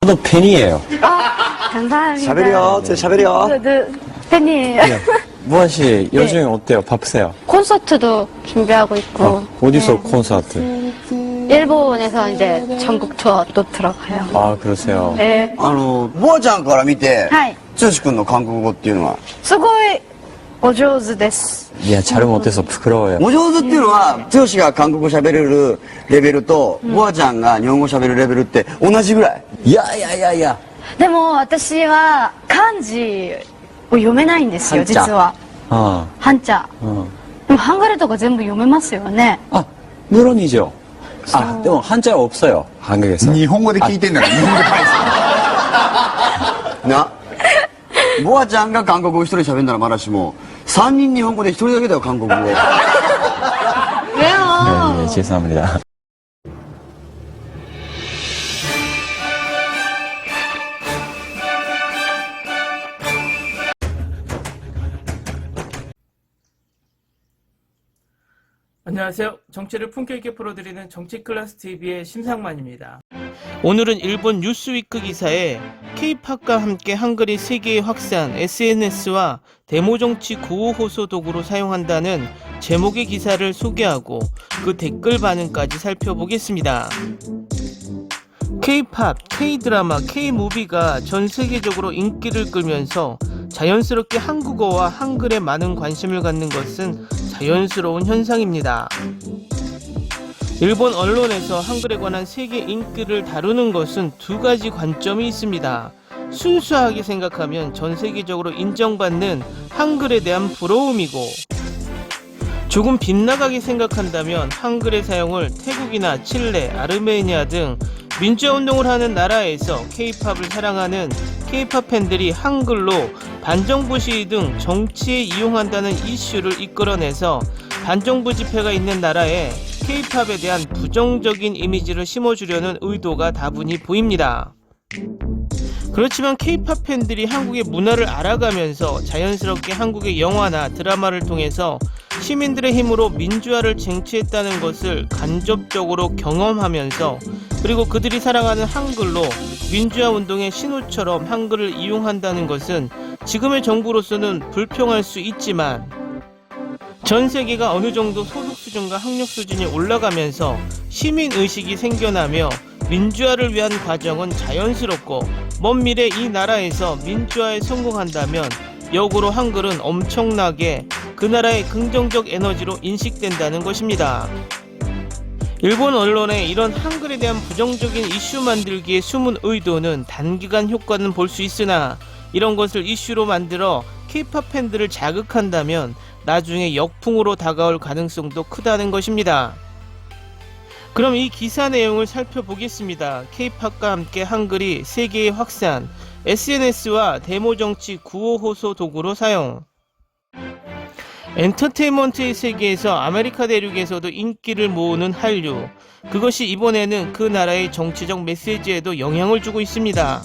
저도 팬이에요. 감사합니다. 샤벨이요, 제 샤벨이요. 네, 팬이에요. 무한 씨 요즘에 어때요? 바쁘세요? 콘서트도 준비하고 있고. 어디서 콘서트? 일본에서 이제 전국 투어 또 들어가요. 아 그러세요. 네. ボアちゃんから見て、はい。剛君の韓国語っていうのは、すごいお上手です。 야 잘 못해서 부끄러워요. お上手っていうのは、剛が韓国語喋れるレベルと、ボアちゃんが日本語喋るレベルって同じぐらい。 야야야야. でも私は漢字を読めないんですよ、ハンチャ実は。 아, ハンチャ。 でもハンガルとか全部読めますよね。 아 물론이죠. 아, 근데 한자 없어요 한국에서. 日本語で聞いてんだから日本語で返す。な。ボアちゃんが韓国語一人喋るならまだしも、三人日本語で一人だけだよ、韓国語。 왜요? 네, 네, 죄송합니다. 안녕하세요. 정치를 품격 있게 풀어드리는 정치클래스 TV의 심상만입니다. 오늘은 일본 뉴스위크 기사에 K-팝과 함께 한글이 세계에 확산, SNS와 데모정치 구호 호소 도구로 사용한다는 제목의 기사를 소개하고 그 댓글 반응까지 살펴보겠습니다. K-팝, K-드라마, K-무비가 전 세계적으로 인기를 끌면서 자연스럽게 한국어와 한글에 많은 관심을 갖는 것은 자연스러운 현상입니다. 일본 언론에서 한글에 관한 세계 인기를 다루는 것은 두 가지 관점이 있습니다. 순수하게 생각하면 전 세계적으로 인정받는 한글에 대한 부러움이고, 조금 빗나가게 생각한다면 한글의 사용을 태국이나 칠레, 아르메니아 등 민주화운동을 하는 나라에서 K-팝을 사랑하는 K-팝 팬들이 한글로 반정부 시위 등 정치에 이용한다는 이슈를 이끌어내서 반정부 집회가 있는 나라에 K-팝에 대한 부정적인 이미지를 심어주려는 의도가 다분히 보입니다. 그렇지만 K-팝 팬들이 한국의 문화를 알아가면서 자연스럽게 한국의 영화나 드라마를 통해서 시민들의 힘으로 민주화를 쟁취했다는 것을 간접적으로 경험하면서, 그리고 그들이 사랑하는 한글로 민주화 운동의 신호처럼 한글을 이용한다는 것은 지금의 정부로서는 불평할 수 있지만, 전 세계가 어느 정도 소득 수준과 학력 수준이 올라가면서 시민의식이 생겨나며 민주화를 위한 과정은 자연스럽고, 먼 미래 이 나라에서 민주화에 성공한다면 역으로 한글은 엄청나게 그 나라의 긍정적 에너지로 인식된다는 것입니다. 일본 언론의 이런 한글에 대한 부정적인 이슈 만들기의 숨은 의도는 단기간 효과는 볼 수 있으나, 이런 것을 이슈로 만들어 K-팝 팬들을 자극한다면 나중에 역풍으로 다가올 가능성도 크다는 것입니다. 그럼 이 기사 내용을 살펴보겠습니다. K-팝과 함께 한글이 세계에 확산, SNS와 데모정치 구호 호소 도구로 사용. 엔터테인먼트의 세계에서 아메리카 대륙에서도 인기를 모으는 한류, 그것이 이번에는 그 나라의 정치적 메시지에도 영향을 주고 있습니다.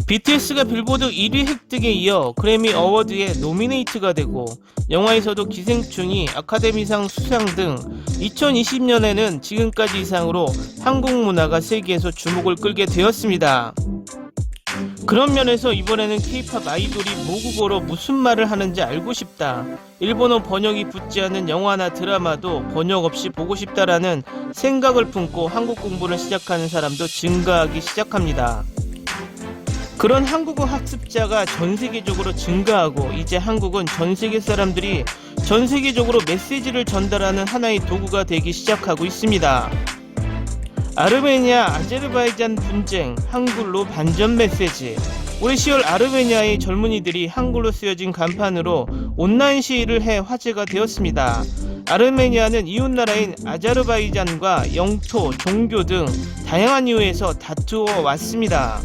BTS가 빌보드 1위 획득에 이어 그래미 어워드에 노미네이트가 되고, 영화에서도 기생충이 아카데미상 수상 등 2020년에는 지금까지 이상으로 한국 문화가 세계에서 주목을 끌게 되었습니다. 그런 면에서 이번에는 K-팝 아이돌이 모국어로 무슨 말을 하는지 알고 싶다, 일본어 번역이 붙지 않은 영화나 드라마도 번역 없이 보고 싶다라는 생각을 품고 한국 공부를 시작하는 사람도 증가하기 시작합니다. 그런 한국어 학습자가 전 세계적으로 증가하고, 이제 한국은 전 세계 사람들이 전 세계적으로 메시지를 전달하는 하나의 도구가 되기 시작하고 있습니다. 아르메니아 아제르바이잔 분쟁, 한글로 반전 메시지. 올해 10월 아르메니아의 젊은이들이 한글로 쓰여진 간판으로 온라인 시위를 해 화제가 되었습니다. 아르메니아는 이웃나라인 아제르바이잔과 영토, 종교 등 다양한 이유에서 다투어 왔습니다.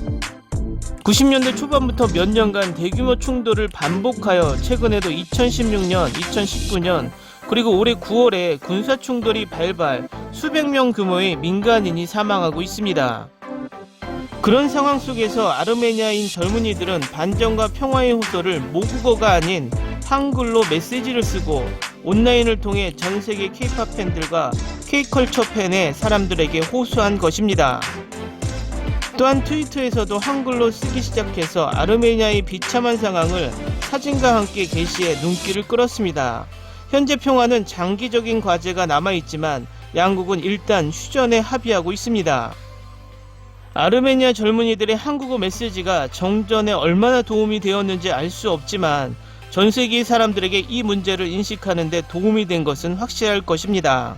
90년대 초반부터 몇 년간 대규모 충돌을 반복하여 최근에도 2016년, 2019년, 그리고 올해 9월에 군사 충돌이 발발, 수백 명 규모의 민간인이 사망하고 있습니다. 그런 상황 속에서 아르메니아인 젊은이들은 반전과 평화의 호소를 모국어가 아닌 한글로 메시지를 쓰고 온라인을 통해 전 세계 K-팝 팬들과 K-컬처 팬의 사람들에게 호소한 것입니다. 또한 트위터에서도 한글로 쓰기 시작해서 아르메니아의 비참한 상황을 사진과 함께 게시해 눈길을 끌었습니다. 현재 평화는 장기적인 과제가 남아있지만 양국은 일단 휴전에 합의하고 있습니다. 아르메니아 젊은이들의 한국어 메시지가 정전에 얼마나 도움이 되었는지 알 수 없지만 전 세계 사람들에게 이 문제를 인식하는 데 도움이 된 것은 확실할 것입니다.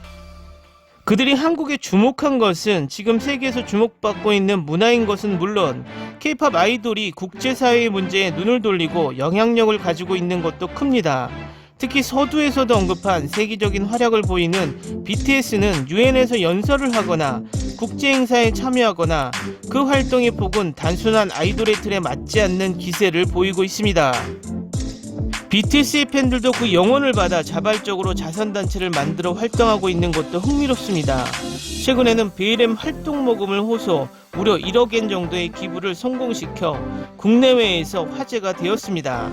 그들이 한국에 주목한 것은 지금 세계에서 주목받고 있는 문화인 것은 물론 K-POP 아이돌이 국제사회의 문제에 눈을 돌리고 영향력을 가지고 있는 것도 큽니다. 특히 서두에서도 언급한 세계적인 활약을 보이는 BTS는 유엔에서 연설을 하거나 국제행사에 참여하거나 그 활동의 폭은 단순한 아이돌의 틀에 맞지 않는 기세를 보이고 있습니다. BTS의 팬들도 그 영혼을 받아 자발적으로 자선단체를 만들어 활동하고 있는 것도 흥미롭습니다. 최근에는 BLM 활동 모금을 호소 무려 1억엔 정도의 기부를 성공시켜 국내외에서 화제가 되었습니다.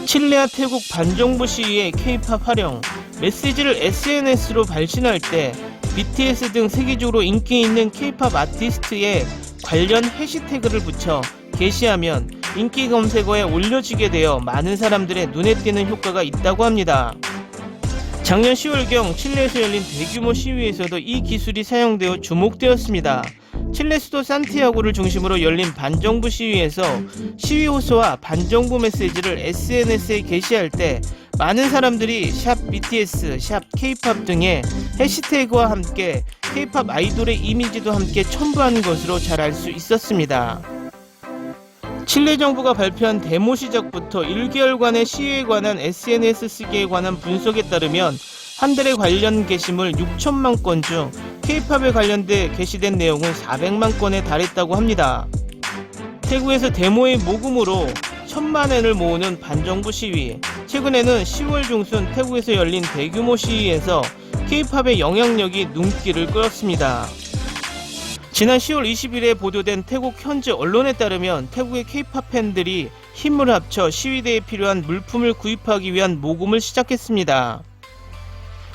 칠레와 태국 반정부 시위의 K-POP 활용, 메시지를 SNS로 발신할 때 BTS 등 세계적으로 인기 있는 K-POP 아티스트의 관련 해시태그를 붙여 게시하면 인기 검색어에 올려지게 되어 많은 사람들의 눈에 띄는 효과가 있다고 합니다. 작년 10월경 칠레에서 열린 대규모 시위에서도 이 기술이 사용되어 주목되었습니다. 칠레 수도 산티아고를 중심으로 열린 반정부 시위에서 시위 호소와 반정부 메시지를 SNS에 게시할 때 많은 사람들이 샵 BTS, 샵 K-POP 등의 해시태그와 함께 K-POP 아이돌의 이미지도 함께 첨부한 것으로 잘 알 수 있었습니다. 칠레 정부가 발표한 데모 시작부터 1개월간의 시위에 관한 SNS 쓰기에 관한 분석에 따르면 한 달의 관련 게시물 6천만 건 중 K-POP에 관련돼 게시된 내용은 400만 건에 달했다고 합니다. 태국에서 데모의 모금으로 1,000만 엔을 모으는 반정부 시위. 최근에는 10월 중순 태국에서 열린 대규모 시위에서 K-POP의 영향력이 눈길을 끌었습니다. 지난 10월 20일에 보도된 태국 현지 언론에 따르면 태국의 K-POP 팬들이 힘을 합쳐 시위대에 필요한 물품을 구입하기 위한 모금을 시작했습니다.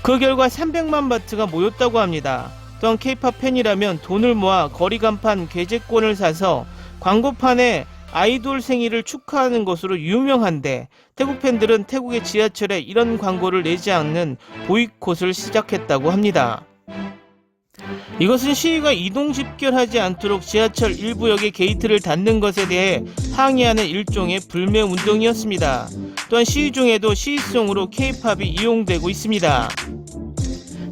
그 결과 300만 바트가 모였다고 합니다. 또한 K-POP 팬이라면 돈을 모아 거리 간판 게재권을 사서 광고판에 아이돌 생일을 축하하는 것으로 유명한데 태국 팬들은 태국의 지하철에 이런 광고를 내지 않는 보이콧을 시작했다고 합니다. 이것은 시위가 이동 집결하지 않도록 지하철 일부 역의 게이트를 닫는 것에 대해 항의하는 일종의 불매 운동이었습니다. 또한 시위 중에도 시위송으로 K-POP이 이용되고 있습니다.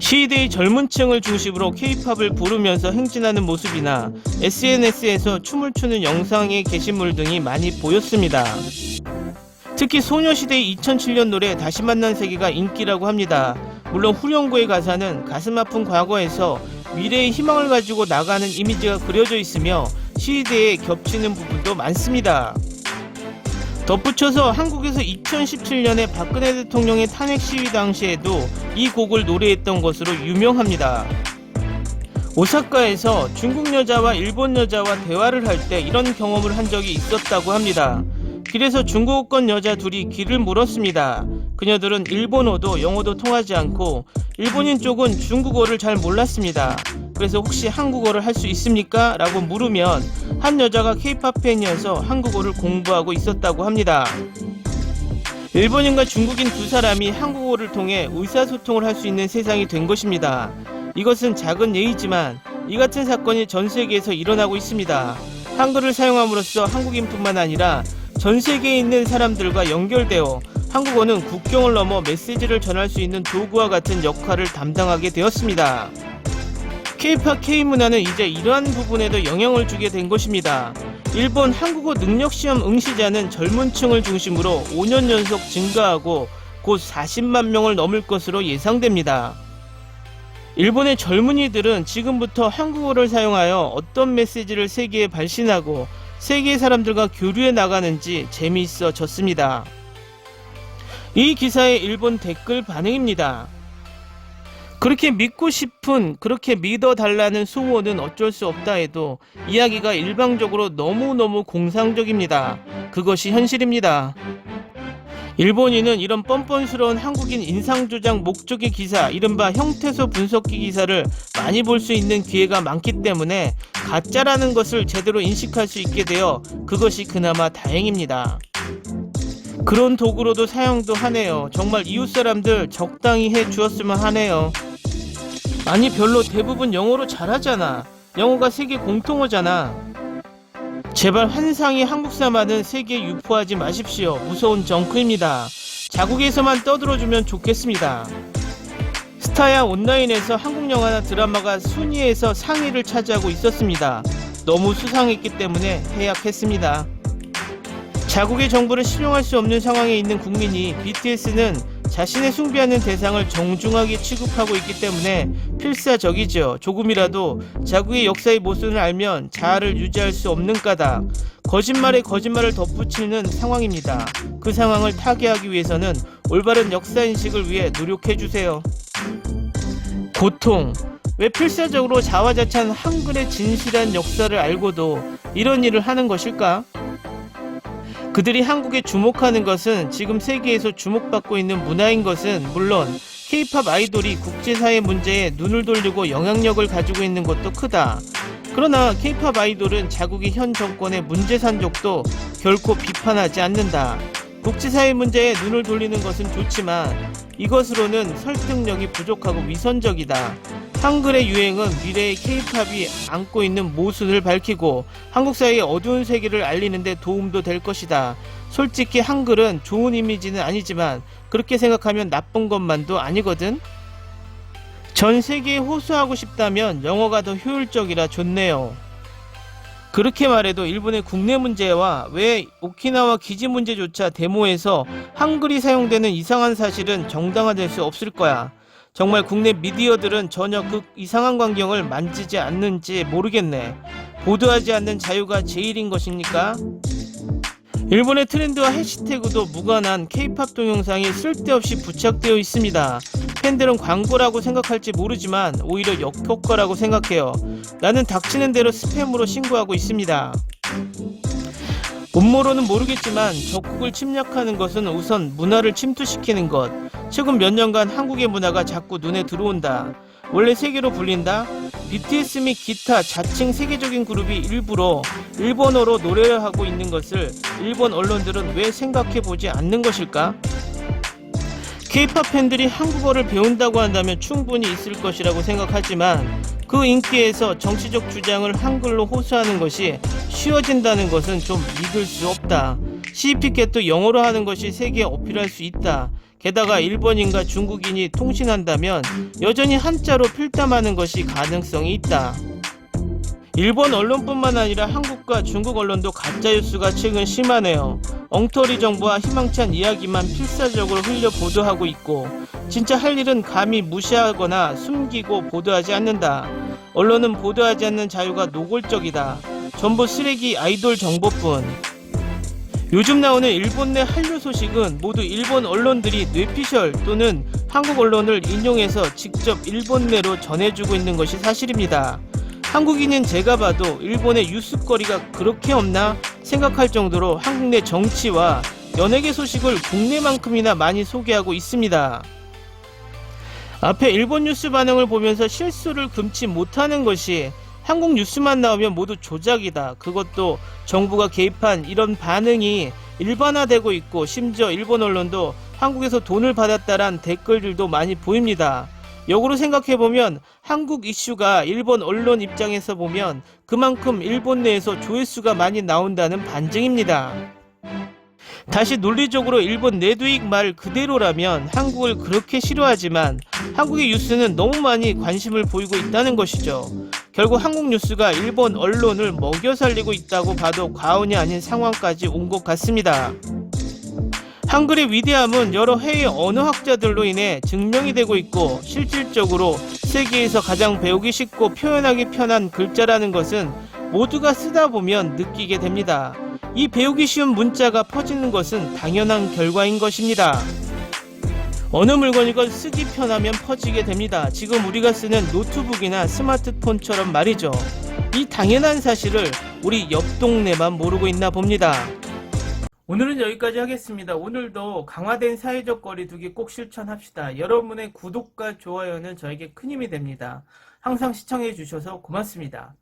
시위대의 젊은 층을 중심으로 K-POP을 부르면서 행진하는 모습이나 SNS에서 춤을 추는 영상의 게시물 등이 많이 보였습니다. 특히 소녀시대의 2007년 노래 다시 만난 세계가 인기라고 합니다. 물론 후렴구의 가사는 가슴 아픈 과거에서 미래의 희망을 가지고 나가는 이미지가 그려져 있으며 시위대에 겹치는 부분도 많습니다. 덧붙여서 한국에서 2017년에 박근혜 대통령의 탄핵 시위 당시에도 이 곡을 노래했던 것으로 유명합니다. 오사카에서 중국 여자와 일본 여자와 대화를 할 때 이런 경험을 한 적이 있었다고 합니다. 길에서 중국어권 여자 둘이 길을 물었습니다. 그녀들은 일본어도 영어도 통하지 않고 일본인 쪽은 중국어를 잘 몰랐습니다. 그래서 혹시 한국어를 할 수 있습니까? 라고 물으면 한 여자가 K-POP 팬이어서 한국어를 공부하고 있었다고 합니다. 일본인과 중국인 두 사람이 한국어를 통해 의사소통을 할 수 있는 세상이 된 것입니다. 이것은 작은 예이지만 이 같은 사건이 전 세계에서 일어나고 있습니다. 한글을 사용함으로써 한국인뿐만 아니라 전 세계에 있는 사람들과 연결되어 한국어는 국경을 넘어 메시지를 전할 수 있는 도구와 같은 역할을 담당하게 되었습니다. K-POP K-문화는 이제 이러한 부분에도 영향을 주게 된 것입니다. 일본 한국어 능력시험 응시자는 젊은 층을 중심으로 5년 연속 증가하고 곧 40만 명을 넘을 것으로 예상됩니다. 일본의 젊은이들은 지금부터 한국어를 사용하여 어떤 메시지를 세계에 발신하고 세계 사람들과 교류해 나가는지 재미있어졌습니다. 이 기사의 일본 댓글 반응입니다. 그렇게 믿고 싶은, 그렇게 믿어달라는 소원은 어쩔 수 없다 해도 이야기가 일방적으로 너무너무 공상적입니다. 그것이 현실입니다. 일본인은 이런 뻔뻔스러운 한국인 인상조작 목적의 기사, 이른바 형태소 분석기 기사를 많이 볼 수 있는 기회가 많기 때문에 가짜라는 것을 제대로 인식할 수 있게 되어 그것이 그나마 다행입니다. 그런 도구로도 사용도 하네요. 정말 이웃 사람들 적당히 해 주었으면 하네요. 아니 별로 대부분 영어로 잘하잖아. 영어가 세계 공통어잖아. 제발 환상이 한국사만은 세계에 유포하지 마십시오. 무서운 정크입니다. 자국에서만 떠들어주면 좋겠습니다. 스타야 온라인에서 한국 영화나 드라마가 순위에서 상위를 차지하고 있었습니다. 너무 수상했기 때문에 해약했습니다. 자국의 정보를 신용할 수 없는 상황에 있는 국민이 BTS는 자신의 숭배하는 대상을 정중하게 취급하고 있기 때문에 필사적이죠. 조금이라도 자국의 역사의 모순을 알면 자아를 유지할 수 없는 까닭, 거짓말에 거짓말을 덧붙이는 상황입니다. 그 상황을 타개하기 위해서는 올바른 역사인식을 위해 노력해주세요. 고통. 왜 필사적으로 자화자찬 한글의 진실한 역사를 알고도 이런 일을 하는 것일까? 그들이 한국에 주목하는 것은 지금 세계에서 주목받고 있는 문화인 것은 물론 K-팝 아이돌이 국제사회 문제에 눈을 돌리고 영향력을 가지고 있는 것도 크다. 그러나 K-팝 아이돌은 자국의 현 정권의 문제 산적도 결코 비판하지 않는다. 국제사회 문제에 눈을 돌리는 것은 좋지만 이것으로는 설득력이 부족하고 위선적이다. 한글의 유행은 미래의 K-팝이 안고 있는 모순을 밝히고 한국 사회의 어두운 세계를 알리는 데 도움도 될 것이다. 솔직히 한글은 좋은 이미지는 아니지만 그렇게 생각하면 나쁜 것만도 아니거든. 전 세계에 호소하고 싶다면 영어가 더 효율적이라 좋네요. 그렇게 말해도 일본의 국내 문제와 왜 오키나와 기지 문제조차 데모에서 한글이 사용되는 이상한 사실은 정당화될 수 없을 거야. 정말 국내 미디어들은 전혀 그 이상한 광경을 만지지 않는지 모르겠네. 보도하지 않는 자유가 제일인 것입니까? 일본의 트렌드와 해시태그도 무관한 K-팝 동영상이 쓸데없이 부착되어 있습니다. 팬들은 광고라고 생각할지 모르지만 오히려 역효과라고 생각해요. 나는 닥치는 대로 스팸으로 신고하고 있습니다. 음모로는 모르겠지만 적국을 침략하는 것은 우선 문화를 침투시키는 것. 최근 몇 년간 한국의 문화가 자꾸 눈에 들어온다. 원래 세계로 불린다? BTS 및 기타 자칭 세계적인 그룹이 일부러 일본어로 노래를 하고 있는 것을 일본 언론들은 왜 생각해보지 않는 것일까? K-팝 팬들이 한국어를 배운다고 한다면 충분히 있을 것이라고 생각하지만 그 인기에서 정치적 주장을 한글로 호소하는 것이 쉬워진다는 것은 좀 믿을 수 없다. CP캣도 영어로 하는 것이 세계에 어필할 수 있다. 게다가 일본인과 중국인이 통신한다면 여전히 한자로 필담하는 것이 가능성이 있다. 일본 언론뿐만 아니라 한국과 중국 언론도 가짜뉴스가 최근 심하네요. 엉터리 정보와 희망찬 이야기만 필사적으로 흘려 보도하고 있고 진짜 할 일은 감히 무시하거나 숨기고 보도하지 않는다. 언론은 보도하지 않는 자유가 노골적이다. 전부 쓰레기 아이돌 정보뿐. 요즘 나오는 일본 내 한류 소식은 모두 일본 언론들이 뇌피셜 또는 한국 언론을 인용해서 직접 일본 내로 전해주고 있는 것이 사실입니다. 한국인인 제가 봐도 일본의 뉴스거리가 그렇게 없나 생각할 정도로 한국 내 정치와 연예계 소식을 국내만큼이나 많이 소개하고 있습니다. 앞에 일본 뉴스 반응을 보면서 실수를 금치 못하는 것이 한국 뉴스만 나오면 모두 조작이다. 그것도 정부가 개입한 이런 반응이 일반화되고 있고 심지어 일본 언론도 한국에서 돈을 받았다란 댓글들도 많이 보입니다. 역으로 생각해보면 한국 이슈가 일본 언론 입장에서 보면 그만큼 일본 내에서 조회수가 많이 나온다는 반증입니다. 다시 논리적으로 일본 내두익 말 그대로라면 한국을 그렇게 싫어하지만 한국의 뉴스는 너무 많이 관심을 보이고 있다는 것이죠. 결국 한국 뉴스가 일본 언론을 먹여 살리고 있다고 봐도 과언이 아닌 상황까지 온 것 같습니다. 한글의 위대함은 여러 해외 언어학자들로 인해 증명이 되고 있고 실질적으로 세계에서 가장 배우기 쉽고 표현하기 편한 글자라는 것은 모두가 쓰다 보면 느끼게 됩니다. 이 배우기 쉬운 문자가 퍼지는 것은 당연한 결과인 것입니다. 어느 물건이건 쓰기 편하면 퍼지게 됩니다. 지금 우리가 쓰는 노트북이나 스마트폰처럼 말이죠. 이 당연한 사실을 우리 옆 동네만 모르고 있나 봅니다. 오늘은 여기까지 하겠습니다. 오늘도 강화된 사회적 거리두기 꼭 실천합시다. 여러분의 구독과 좋아요는 저에게 큰 힘이 됩니다. 항상 시청해 주셔서 고맙습니다.